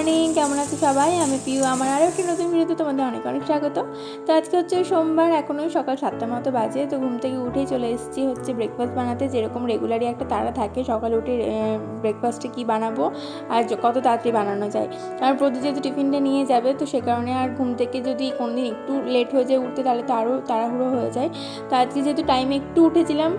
Morning, কেমন আছো সবাই? আমি পিউ। আমার আরও একটি নতুন ভিডিওতে তোমাদের অনেক অনেক স্বাগত। তো আজকে হচ্ছে সোমবার, এখনই সকাল 7টার মতো বাজে। তো ঘুম থেকে উঠেই চলে এসেছি হচ্ছে ব্রেকফাস্ট বানাতে। যেরকম রেগুলারই একটা তাড়া থাকে সকালে উঠে ব্রেকফাস্টে কী বানাবো আর কত তাড়াতাড়ি বানানো যায়। কারণ প্রতি যেহেতু টিফিনটা নিয়ে যাবে, তো সে কারণে আর ঘুম থেকে যদি কোনোদিন একটু লেট হয়ে যায় উঠতে, তাহলে তো আরও তাড়াহুড়ো হয়ে যায়। তো আজকে যেহেতু টাইমে একটু উঠেছিলাম,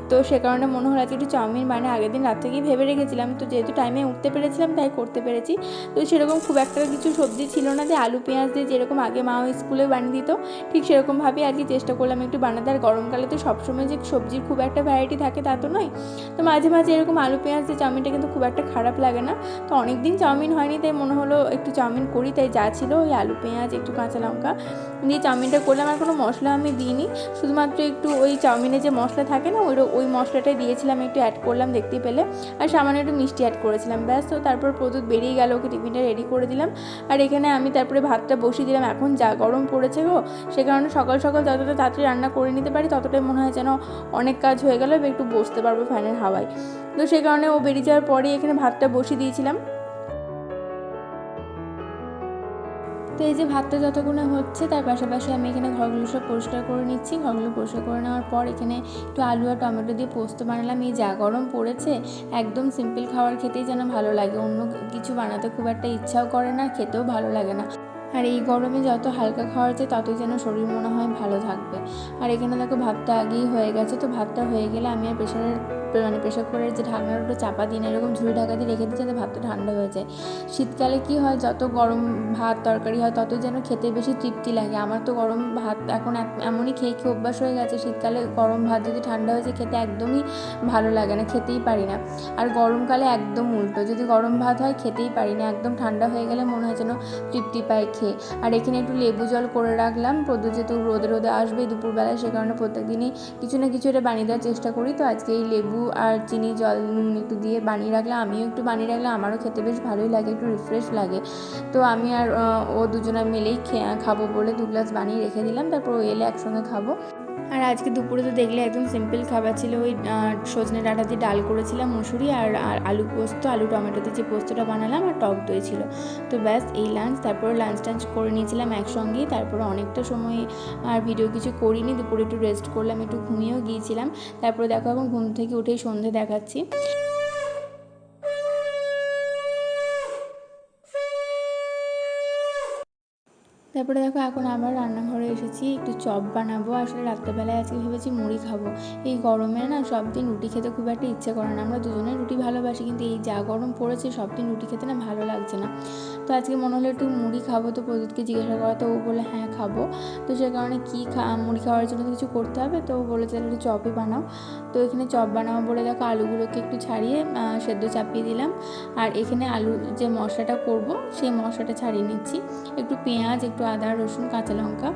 তো সে কারণে মনে হলো আজকে একটু চাউমিন আগের দিন রাত থেকেই ভেবে রেখেছিলাম। তো যেহেতু টাইমে উঠতে পেরেছিলাম তাই করতে পেরেছি। তো সেরকম খুব একটা কিছু সবজি ছিল না যে আলু পেঁয়াজ দিয়ে যেরকম আগে মা স্কুলে বানিয়ে দিত, ঠিক সেরকমভাবেই আর কি চেষ্টা করলাম একটু বানাতে। আর গরমকালে তো সবসময় যে সবজির খুব একটা ভ্যারাইটি থাকে তা তো নয়। তো মাঝে মাঝে এরকম আলু পেঁয়াজ দিয়ে চাউমিনটা কিন্তু খুব একটা খারাপ লাগে না। তো অনেক দিন চাউমিন হয়নি, তাই মনে হলো একটু চাউমিন করি। তাই যা ছিল ওই আলু পেঁয়াজ একটু কাঁচা লঙ্কা দিয়ে চাউমিনটা করলাম। আর কোনো মশলা আমি দিইনি, শুধুমাত্র একটু ওই চাউমিনে যে মশলা থাকে না ওই মশলাটাই দিয়েছিলাম, একটু অ্যাড করলাম দেখতে পেলে। আর সামান্য একটু মিষ্টি অ্যাড করেছিলাম, ব্যাস। তো তারপর প্রদ্যুৎ বেরিয়ে গেল, ওকে টিফিনটা রেডি করে দিলাম। আর এখানে আমি তারপরে ভাতটা বসিয়ে দিলাম। এখন যা গরম পড়েছে গো, সে কারণে সকাল সকাল যতটা তাড়াতাড়ি রান্না করে নিতে পারি ততটাই মনে হয় যেন অনেক কাজ হয়ে গেল, একটু বসতে পারবো ফ্যানের হাওয়ায়। তো সে কারণে ও বেরিয়ে যাওয়ার পরেই এখানে ভাতটা বসিয়ে দিয়েছিলাম। তো এই যে ভাতটা যতক্ষণে হচ্ছে, তার পাশাপাশি আমি এখানে ঘরগুলো সব পরিষ্কার করে নিচ্ছি। ঘরগুলো পরিষ্কার করে নেওয়ার পর এখানে একটু আলু আর টমেটো দিয়ে পোস্ত বানালাম। এই যা গরম পড়েছে, একদম সিম্পল খাবার খেতেই যেন ভালো লাগে, অন্য কিছু বানাতে খুব একটা ইচ্ছাও করে না, খেতেও ভালো লাগে না। আর এই গরমে যত হালকা খাওয়া যায় ততই যেন শরীর মনে হয় ভালো থাকবে। আর এখানে দেখো ভাতটা আগেই হয়ে গেছে। তো ভাতটা হয়ে গেলে আমি আর প্রেশার কুকারের যে ঢাকনার ওটা চাপা দিন এরকম ঝুড়ি ঢাকা দিয়ে রেখে দিই, যাতে ভাতটা ঠান্ডা হয়ে যায়। শীতকালে কি হয়, যত গরম ভাত তরকারি হয় ততই যেন খেতে বেশি তৃপ্তি লাগে। আমার তো গরম ভাত এখন এমনই খেয়ে খেয়ে অভ্যাস হয়ে গেছে, শীতকালে গরম ভাত যদি ঠান্ডা হয়ে যায় খেতে একদমই ভালো লাগে না, খেতেই পারি না। আর গরমকালে একদম উল্টো, যদি গরম ভাত হয় খেতেই পারি না, একদম ঠান্ডা হয়ে গেলে মনে হয় যেন তৃপ্তি পায় খেয়ে। আর এখানে একটু লেবু জল করে রাখলাম। প্রদ্যুৎ যেহেতু রোদে রোদে আসবে দুপুরবেলায়, সে কারণে প্রত্যেক দিনই কিছু না কিছু এটা বানিয়ে দেওয়ার চেষ্টা করি। তো আজকে এই লেবু আর চিনি জল নুন একটু দিয়ে বানিয়ে রাখলাম, আমিও একটু বানিয়ে রাখলাম। আমারও খেতে বেশ ভালোই লাগে, একটু রিফ্রেশ লাগে। তো আমি আর ও দুজনে মিলেই খাবো বলে 2 গ্লাস বানিয়ে রেখে দিলাম, তারপর ও এলে একসঙ্গে খাবো। আর আজকে দুপুরে তো দেখলে একদম সিম্পল খাবার ছিল, ওই সজনে ডাঁটা দিয়ে ডাল করেছিলাম, মুসুরি আর আলু পোস্ত, আলু টমেটো দিয়ে যে পোস্তটা বানালাম, আর টক দই ছিল। তো ব্যাস এই লাঞ্চ। তারপরে লাঞ্চ টাঞ্চ করে নিয়েছিলাম একসঙ্গেই। তারপরে অনেকটা সময় আর ভিডিও কিছু করিনি, দুপুরে একটু রেস্ট করলাম, একটু ঘুমিয়েও গিয়েছিলাম। তারপরে দেখো এখন ঘুম থেকে উঠেই সন্ধে দেখাচ্ছি। তারপরে দেখো এখন আবার রান্নাঘরে এসেছি, একটু চপ বানাবো। আসলে রাত্রেবেলায় আজকে ভেবেছি মুড়ি খাবো। এই গরমে না সব দিন রুটি খেতে খুব একটা ইচ্ছে করে না। আমরা দুজনে রুটি ভালোবাসি, কিন্তু এই যা গরম পড়েছে সব দিন রুটি খেতে না ভালো লাগছে না। তো আজকে মনে হলো একটু মুড়ি খাবো। তো প্রদ্যুৎকে জিজ্ঞাসা করা, তো ও বলে হ্যাঁ খাবো। তো সে কারণে মুড়ি খাওয়ার জন্য কিছু করতে হবে, তো ও বলে তাহলে একটু চপই বানাও। তো এখানে চপ বানাবো বলে দেখো আলুগুলোকে একটু ছাড়িয়ে সেদ্ধ চাপিয়ে দিলাম। আর এখানে আলু যে মশলাটা করব সেই মশলাটা ছাড়িয়ে নিচ্ছি। একটু পেঁয়াজ, একটু আদা রসুন কাঁচা লঙ্কা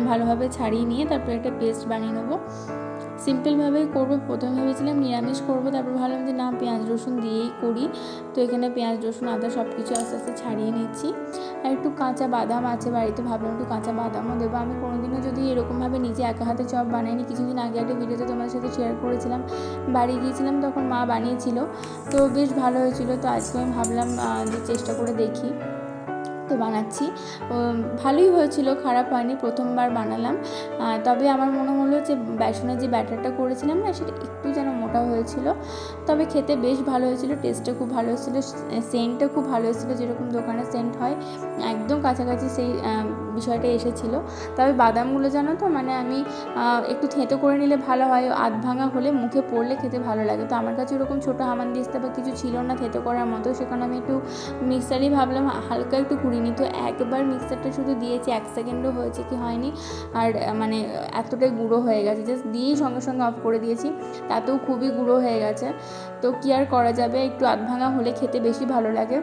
ভালোভাবে ছাড়িয়ে নিয়ে তারপরে একটা পেস্ট বানিয়ে নেবো। সিম্পলভাবেই করবো। প্রথমে ভেবেছিলাম নিরামিষ করবো, তারপর ভাবলাম যে না, পেঁয়াজ রসুন দিয়েই করি। তো এখানে পেঁয়াজ রসুন আদা সব কিছু আস্তে আস্তে ছাড়িয়ে নিচ্ছি। আর একটু কাঁচা বাদাম আছে বাড়িতে, ভাবলাম একটু কাঁচা বাদামও দেবো। আমি কোনোদিনও যদি এরকমভাবে নিজে একা হাতে চপ বানাইনি। কিছুদিন আগে একটা ভিডিওতে তোমাদের সাথে শেয়ার করেছিলাম, বাড়ি গিয়েছিলাম তখন মা বানিয়েছিল, তো বেশ ভালো হয়েছিল। তো আজকে আমি ভাবলাম যে চেষ্টা করে দেখি, তো বানাচ্ছি। ভালোই হয়েছিল, খারাপ হয়নি, প্রথমবার বানালাম। তবে আমার মনে হলো যে বেসনের যে ব্যাটারটা করেছিলাম না, সেটা একটু যেন মোটা হয়েছিল। তবে খেতে বেশ ভালো হয়েছিল, টেস্টটা খুব ভালো হয়েছিলো, সেন্টটা খুব ভালো হয়েছিলো, যেরকম দোকানে সেন্ট হয় একদম কাছাকাছি সেই বিষয়টা এসেছিলো। তবে বাদামগুলো জানো তো, মানে আমি একটু থেঁতো করে নিলে ভালো হয়, আধ ভাঙা হলে মুখে পড়লে খেতে ভালো লাগে। তো আমার কাছে ওরকম ছোটো হামানদিস্তা বা কিছু ছিল না থেঁতো করার মতো, সেখানে আমি একটু মিক্সারই ভাবলাম হালকা একটু কুড়িনি। তো একবার মিক্সারটা শুধু দিয়েছি, 1 সেকেন্ডও হয়েছে কি হয়নি, আর মানে এতটাই গুঁড়ো হয়ে গেছে, জাস্ট দিয়েই সঙ্গে সঙ্গে অফ করে দিয়েছি, তাতেও খুবই গুঁড়ো হয়ে গেছে। তো কী আর করা যাবে, একটু আধ ভাঙা হলে খেতে বেশি ভালো লাগে।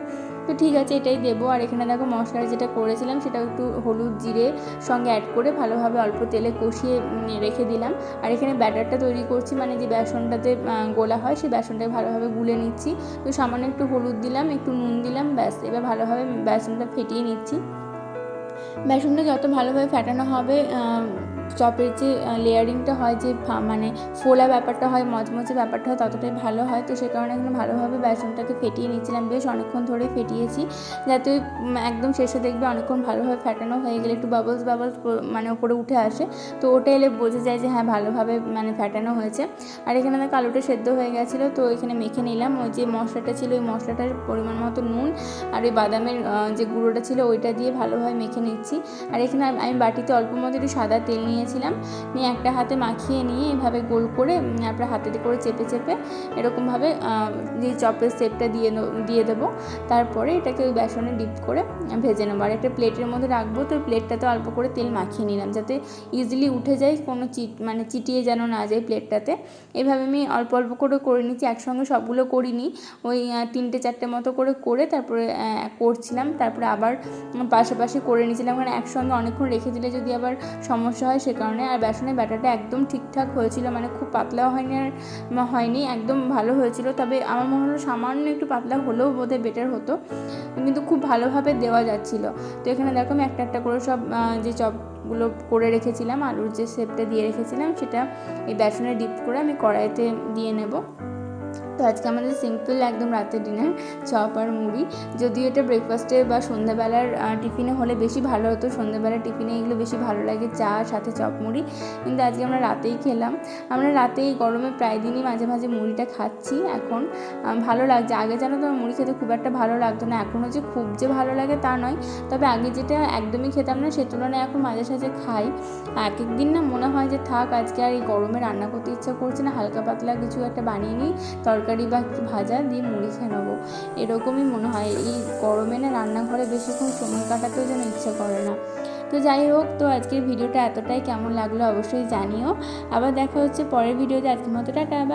তো ঠিক আছে, এটাই দেবো। আর এখানে দেখো মশলা যেটা করেছিলাম সেটা একটু হলুদ জিরে সঙ্গে অ্যাড করে ভালোভাবে অল্প তেলে কষিয়ে রেখে দিলাম। আর এখানে ব্যাটারটা তৈরি করছি, মানে যে বেসনটাতে গোলা হয় সেই বেসনটাকে ভালোভাবে গুলে নিচ্ছি। তো সামান্য একটু হলুদ দিলাম, একটু নুন দিলাম, ব্যাস। এবার ভালোভাবে বেসনটা ফেটিয়ে নিচ্ছি। বেসনটা যত ভালোভাবে ফেটানো হবে চপের যে লেয়ারিংটা হয়, যে মানে ফোলা ব্যাপারটা হয়, মচমচে ব্যাপারটা হয়, ততটাই ভালো হয়। তো সে কারণে এখানে ভালোভাবে বেসনটাকে ফেটিয়ে নিচ্ছিলাম, বেশ অনেকক্ষণ ধরে ফেটিয়েছি, যাতে একদম শেষে দেখবে অনেকক্ষণ ভালোভাবে ফেটানো হয়ে গেলে একটু বাবলস মানে ওপরে উঠে আসে, তো ওটা এলে বোঝা যায় যে হ্যাঁ ভালোভাবে মানে ফেটানো হয়েছে। আর এখানে দেখো আলুটা সেদ্ধ হয়ে গেছিলো, তো এখানে মেখে নিলাম। ওই যে মশলাটা ছিল, ওই মশলাটার পরিমাণ মতো নুন আর ওই বাদামের যে গুঁড়োটা ছিল ওইটা দিয়ে ভালোভাবে মেখে নিচ্ছি। আর এখানে আমি বাটিতে অল্প মতো একটু সাদা তেল নিয়েছিলাম, নিয়ে একটা হাতে মাখিয়ে নিয়ে এভাবে গোল করে তারপরে হাতেতে করে চেপে চেপে এরকমভাবে যে চপের শেপটা দিয়ে দেবো। তারপরে এটাকে ওই বেসনে ডিপ করে ভেজে নেবো। আর একটা প্লেটের মধ্যে রাখবো, তো প্লেটটাতে অল্প করে তেল মাখিয়ে নিলাম যাতে ইজিলি উঠে যায়, কোনো মানে চিটিয়ে যেন না যায় প্লেটটাতে। এভাবে আমি অল্প অল্প করে নিচ্ছি, একসঙ্গে সবগুলো করিনি, ওই 3-4টে মতো করে তারপরে করছিলাম, তারপরে আবার পাশাপাশি করে নিয়েছিলাম, কারণ একসঙ্গে অনেকক্ষণ রেখে দিলে যদি আবার সমস্যা হয় সে কারণে। আর বেসনের ব্যাটারটা একদম ঠিকঠাক হয়েছিল, মানে খুব পাতলাও হয়নি, একদম ভালো হয়েছিল। তবে আমার মনে হলো সামান্য একটু পাতলা হলেও বোধহয় বেটার হতো, কিন্তু খুব ভালোভাবে দেওয়া যাচ্ছিলো। তো এখানে দেখো আমি একটা একটা করে সব যে চপগুলো করে রেখেছিলাম, আলুর যে শেপটা দিয়ে রেখেছিলাম সেটা এই বেসনে ডিপ করে আমি কড়াইতে দিয়ে নেব। তো আজকে আমাদের সিম্পল একদম রাতের ডিনার চপ আর মুড়ি। যদিও এটা ব্রেকফাস্টে বা সন্ধ্যাবেলার টিফিনে হলে বেশি ভালো হতো, সন্ধ্যাবেলার টিফিনে এগুলো বেশি ভালো লাগে, চা সাথে চপ মুড়ি, কিন্তু আজকে আমরা রাতেই খেলাম। আমরা রাতেই গরমে প্রায় দিনই মাঝে মাঝে মুড়িটা খাচ্ছি এখন, ভালো লাগছে। আগে জানো তো মুড়ি খেতে খুব একটা ভালো লাগতো না, এখনও যে খুব যে ভালো লাগে তা নয়, তবে আগে যেটা একদমই খেতাম না সে তুলনায় এখন মাঝে সাঝে খাই। এক এক দিন না মনে হয় যে থাক আজকে আর এই গরমে রান্না করতে ইচ্ছা করছে না, হালকা পাতলা কিছু একটা বানিয়ে নিই, তরকারি বা একটু ভাজা দিয়ে মুড়ি খেয়ে নেবো, এরকমই মনে হয়। এই গরমে না রান্নাঘরে বেশিক্ষণ সময় কাটাতেও যেন ইচ্ছে করে না। তো যাই হোক, তো আজকের ভিডিওটা এতটাই, কেমন লাগলো অবশ্যই জানিও। আবার দেখা হচ্ছে পরের ভিডিওতে, আজকের মতো টাটা, বাই।